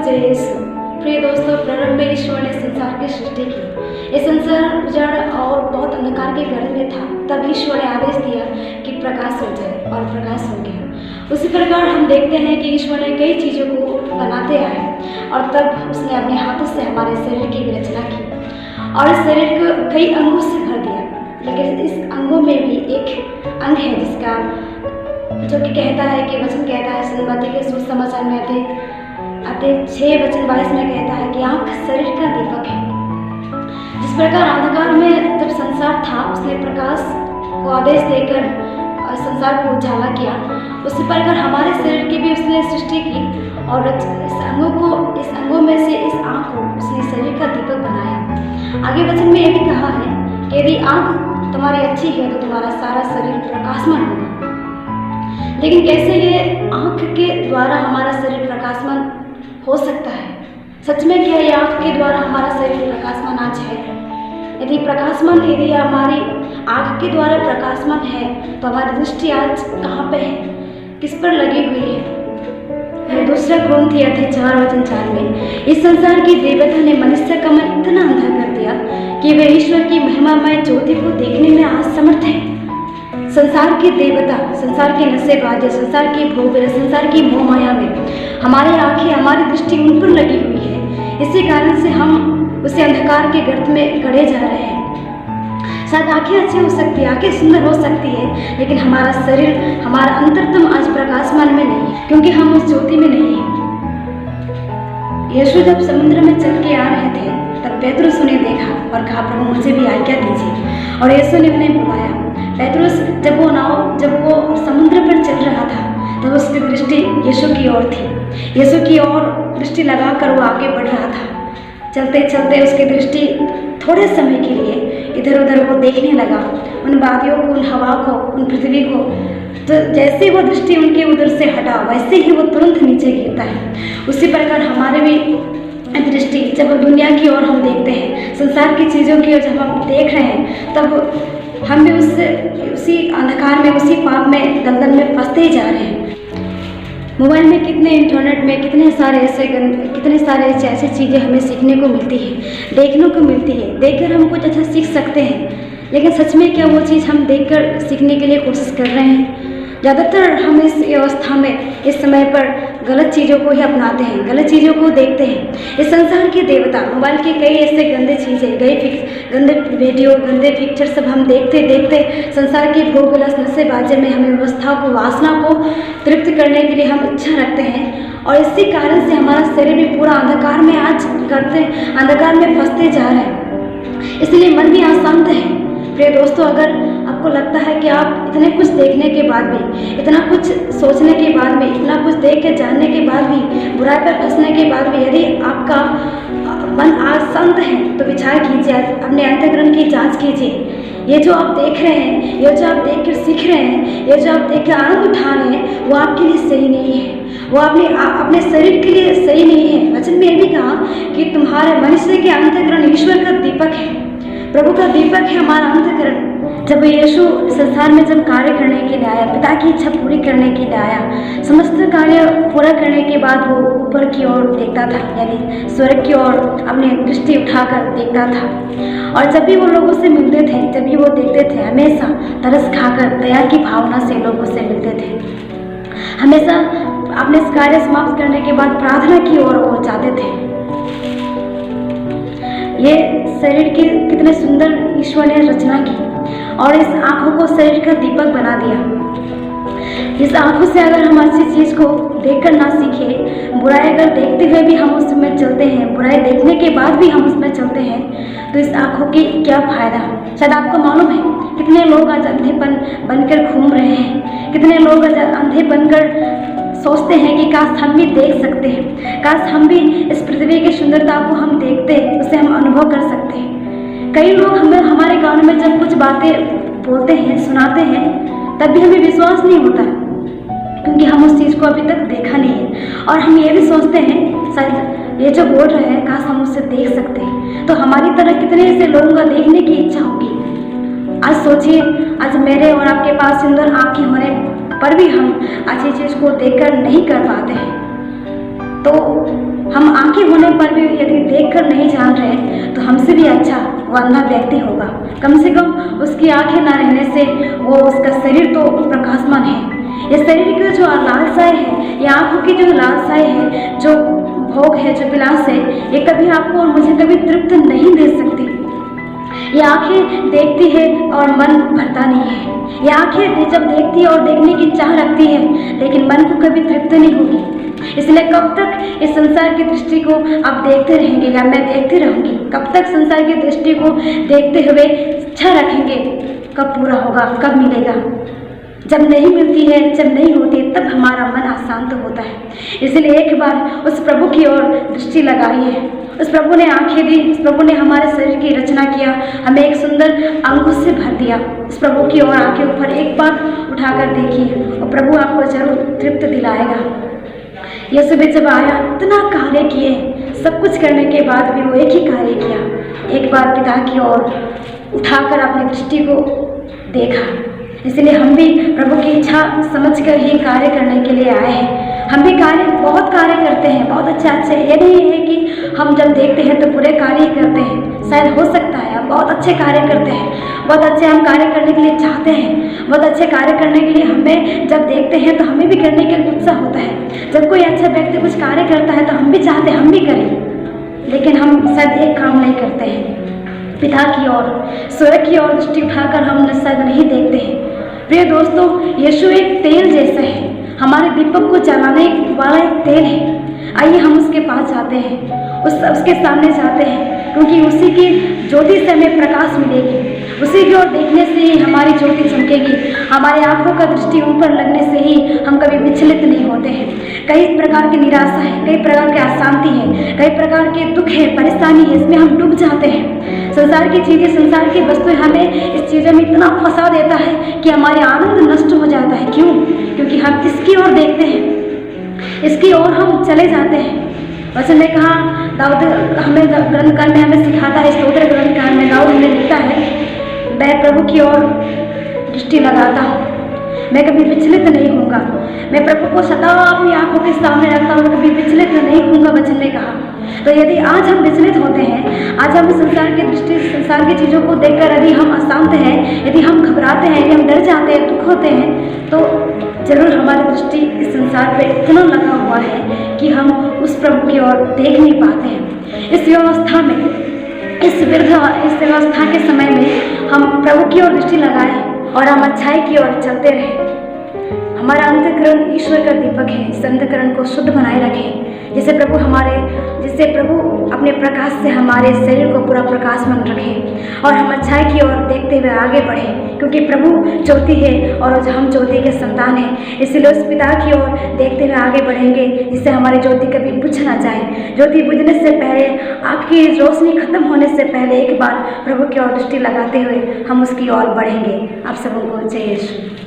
जय यीशु। प्रिय दोस्तों, प्रारंभ में ईश्वर ने संसार की सृष्टि की। ये संसार उजाड़ और बहुत अंधकार के घर में था। तब ईश्वर ने आदेश दिया कि प्रकाश हो जाए और प्रकाश हो गया। उसी प्रकार हम देखते हैं कि ईश्वर ने कई चीज़ों को बनाते आए और तब उसने अपने हाथों से हमारे शरीर की रचना की और इस शरीर को कई अंगों से भर दिया। लेकिन इस अंगों में भी एक अंग है जिसका जो कि कहता है कि वचन कहता है सन्मति के सुसमाचार में अध्याय 6:22 में कहता है कि आँख शरीर का दीपक है। जिस प्रकार अंधकार में जब संसार था उसने प्रकाश को आदेश देकर संसार को उजाला किया, उसी प्रकार हमारे शरीर की भी उसने सृष्टि की और इस अंगों में से इस आँख को उसने शरीर का दीपक बनाया। आगे वचन में यह भी कहा है कि यदि आँख तुम्हारी अच्छी है तो तुम्हारा सारा शरीर प्रकाशमान होगा। लेकिन कैसे ये आँख के द्वारा हमारा शरीर प्रकाशमान हो सकता है? सच में क्या ये आँख के द्वारा हमारा शरीर प्रकाशमान आज है? यदि हमारी आँख के द्वारा प्रकाशमान है तो हमारी दृष्टि आज कहाँ पे है, किस पर लगी हुई है? दूसरा कुरिन्थियों अध्याय 4:4 में इस संसार की देवता ने मनुष्य का मन इतना अंधा कर दिया कि वे ईश्वर की महिमामय ज्योति को देखने में असमर्थ है। संसार की देवता, संसार के नशेबाज, संसार की भोग, संसार की मोह माया में हमारी आंखें, हमारी दृष्टि उन पर लगी हुई है। इसी कारण से हम उसे अंधकार के गर्त में गड़े जा रहे हैं। शायद आंखें अच्छी हो सकती है, आंखें सुंदर हो सकती है, लेकिन हमारा शरीर, हमारा अंतरतम आज प्रकाशमान में नहीं है, क्योंकि हम उस ज्योति में नहीं हैं। यीशु जब समुद्र में चल के आ रहे थे तब पेतरुस ने देखा और कहा, प्रभु मुझे भी आज्ञा दीजिए। और यीशु ने उन्हें बुलाया। पेतरुस जब वो समुद्र पर चल रहा था तब उसकी दृष्टि यीशु की ओर थी। यीशु की ओर दृष्टि लगाकर वो आगे बढ़ रहा था। चलते चलते उसकी दृष्टि थोड़े समय के लिए इधर उधर वो देखने लगा, उन वादियों को, उन हवा को, उन पृथ्वी को। तो जैसे वो दृष्टि उनके उधर से हटा वैसे ही वो तुरंत नीचे गिरता है। उसी प्रकार हमारे भी दृष्टि जब दुनिया की ओर हम देखते हैं, संसार की चीज़ों की ओर जब हम देख रहे हैं, तब हम भी उसी अंधकार में, उसी पाप में, दलदल में फंसते ही जा रहे हैं। मोबाइल में इंटरनेट में कितने सारे ऐसी चीज़ें हमें सीखने को मिलती है, देखने को मिलती है। देखकर हम कुछ अच्छा सीख सकते हैं, लेकिन सच में क्या वो चीज़ हम देखकर सीखने के लिए कोशिश कर रहे हैं? ज़्यादातर हम इस अवस्था में, इस समय पर गलत चीज़ों को ही अपनाते हैं, गलत चीज़ों को देखते हैं। इस संसार के देवता, मोबाइल के कई ऐसे गंदे चीज़ें, गंदे वीडियो, गंदे पिक्चर सब हम देखते देखते संसार की भोग विलास नशेबाजी में हमें व्यवस्था को, वासना को तृप्त करने के लिए हम इच्छा रखते हैं और इसी कारण से हमारा शरीर भी पूरा अंधकार में अंधकार में फंसते जा रहे हैं। इसलिए मन भी अशांत है। प्रिय दोस्तों, अगर आपको लगता है कि आप इतने कुछ देखने के बाद भी, इतना कुछ सोचने के बाद भी, इतना कुछ देख के जानने के बाद भी, बुराई पर फंसने के बाद भी यदि आपका मन अशांत है तो विचार कीजिए, अपने अंतःकरण की जांच कीजिए। ये जो आप देख रहे हैं, ये जो आप देख कर सीख रहे हैं, ये जो आप देख कर आनंद उठा रहे हैं, वो आपके लिए सही नहीं है, वो अपने शरीर के लिए सही नहीं है। वचन में ये भी कहा कि तुम्हारे मनुष्य के अंतःकरण ईश्वर का दीपक है, प्रभु का दीपक है हमारा अंतःकरण। जब यीशु संसार में जब कार्य करने के लिए आया, पिता की इच्छा पूरी करने के लिए आया, समस्त कार्य पूरा करने के बाद वो ऊपर की ओर देखता था, यानी स्वर्ग की ओर अपनी दृष्टि उठाकर देखता था। और जब भी वो लोगों से मिलते थे, जब भी वो देखते थे, हमेशा तरस खाकर दया की भावना से लोगों से मिलते थे। हमेशा अपने इस कार्य समाप्त करने के बाद प्रार्थना की ओर वो जाते थे। ये शरीर की कितने सुंदर ईश्वर ने रचना की और इस आँखों को शरीर का दीपक बना दिया। इस आँखों से अगर हम अच्छी चीज़ को देखकर ना सीखे, बुराई अगर देखते हुए भी हम उसमें चलते हैं, बुराई देखने के बाद भी हम उसमें चलते हैं, तो इस आँखों की क्या फ़ायदा? शायद आपको मालूम है कितने लोग आज अंधेपन बनकर घूम रहे हैं, कितने लोग आज अंधे बनकर सोचते हैं कि काश हम भी देख सकते हैं, काश हम भी इस पृथ्वी की सुंदरता को हम देखते, उसे हम अनुभव कर सकते हैं। कई लोग हमारे गाँव में जब कुछ बातें बोलते हैं, सुनाते हैं, तब भी हमें विश्वास नहीं होता, क्योंकि हम उस चीज़ को अभी तक देखा नहीं है। और हम ये भी सोचते हैं शायद ये जो बोल रहे हैं काश हम उसे देख सकते हैं। तो हमारी तरह कितने ऐसे लोगों का देखने की इच्छा होगी। आज सोचिए, आज मेरे और आपके पास सुंदर आँखें होने पर भी हम अच्छी चीज़ को देखकर नहीं कर पाते हैं। तो हम आंखें होने पर भी यदि देखकर नहीं जान रहे तो हमसे भी अच्छा वो अंधा व्यक्ति होगा। कम से कम उसकी आंखें ना रहने से वो उसका शरीर तो प्रकाशमान है। ये शरीर की जो लालसाएं है, ये आंखों की जो लालसाएं है, जो भोग है, जो विलास है, ये कभी आपको और मुझे कभी तृप्त नहीं दे सकती। ये आंखें देखती है और मन भरता नहीं है। ये आंखें जब देखती है और देखने की चाह रखती है, लेकिन मन को कभी तृप्त नहीं होगी। इसलिए कब तक इस संसार की दृष्टि को आप देखते रहेंगे या मैं देखती रहूंगी? कब तक संसार की दृष्टि को देखते हुए इच्छा रखेंगे? कब पूरा होगा, कब मिलेगा? जब नहीं मिलती है, जब नहीं होती, तब हमारा मन अशांत होता है। इसलिए एक बार उस प्रभु की ओर दृष्टि लगाइए। उस प्रभु ने आंखें दी, उस प्रभु ने हमारे शरीर की रचना किया, हमें एक सुंदर अंकुश से भर दिया। उस प्रभु की ओर आंखें ऊपर एक बार उठाकर देखिए और प्रभु आपको जरूर तृप्त दिलाएगा। यीशु भी जब आया, इतना कार्य किए, सब कुछ करने के बाद भी वो एक ही कार्य किया, एक बार पिता की ओर उठाकर अपनी दृष्टि को देखा। इसलिए हम भी प्रभु की इच्छा समझकर ही कार्य करने के लिए आए हैं। हम भी बहुत कार्य करते हैं, बहुत अच्छे। ये नहीं है कि हम जब देखते हैं तो पूरे कार्य ही करते हैं। शायद हो सकता है हम बहुत अच्छे कार्य करते हैं, बहुत अच्छे हम कार्य करने के लिए चाहते हैं, बहुत अच्छे कार्य करने के लिए हमें जब देखते हैं तो हमें भी करने का उत्साह होता है। जब कोई अच्छा व्यक्ति कुछ कार्य करता है तो हम भी चाहते हैं हम भी करें, लेकिन हम शायद एक काम नहीं करते हैं। पिता की ओर, स्वर्ग की ओर दृष्टि उठाकर हम शायद नहीं देखते हैं। प्रिय दोस्तों, यीशु एक तेल जैसा है, हमारे दीपक को जलाने वाला एक तेल है। आइए हम उसके पास जाते हैं, उसके सामने जाते हैं, क्योंकि उसी की ज्योति से हमें प्रकाश मिलेगी। उसी की ओर देखने से ही हमारी ज्योति चमकेगी। हमारी आंखों का दृष्टि ऊपर लगने से ही हम कभी विचलित नहीं होते हैं। कई प्रकार की निराशा है, कई प्रकार की अशांति है, कई प्रकार के दुख है, परेशानी है, इसमें हम डूब जाते हैं। संसार की चीज़ें, संसार की वस्तुएं हमें इस चीज़ों में इतना फंसा देता है कि हमारे आनंद नष्ट हो जाता है। क्यों? क्योंकि हम इसकी ओर देखते हैं, इसकी ओर हम चले जाते हैं। वचन में कहा, दाऊद हमें ग्रंथकार में हमें सिखाता है, स्तोत्र ग्रंथकार में दाऊद हमें लिखता है, मैं प्रभु की ओर दृष्टि लगाता हूँ, मैं कभी विचलित नहीं होऊंगा। मैं प्रभु को सदा अपनी आंखों के सामने रखता हूँ, कभी विचलित नहीं होऊंगा। वचन में कहा। तो यदि आज हम विचलित होते हैं, आज हम संसार की दृष्टि, संसार की चीज़ों को देखकर यदि हम अशांत हैं, यदि हम घबराते हैं, यदि हम डर जाते हैं, दुख होते हैं, तो जरूर हमारी दृष्टि इस संसार पे इतना लगा हुआ है कि हम उस प्रभु की ओर देख नहीं पाते हैं। इस व्यवस्था में, इस व्यवस्था के समय में हम प्रभु की ओर दृष्टि लगाएं और हम अच्छाई की ओर चलते रहें। हमारा अंतःकरण ईश्वर का दीपक है, इस अंतःकरण को शुद्ध बनाए रखें, जिससे प्रभु अपने प्रकाश से हमारे शरीर को पूरा प्रकाशमान रखें और हम अच्छाई की ओर देखते हुए आगे बढ़ें, क्योंकि प्रभु ज्योति है और हम ज्योति के संतान हैं। इसलिए उस पिता की ओर देखते हुए आगे बढ़ेंगे, जिससे हमारी ज्योति कभी बुझ ना जाए। ज्योति बुझने से पहले, आपकी रोशनी खत्म होने से पहले एक बार प्रभु की ओर दृष्टि लगाते हुए हम उसकी ओर बढ़ेंगे। आप सबको जय यीशु।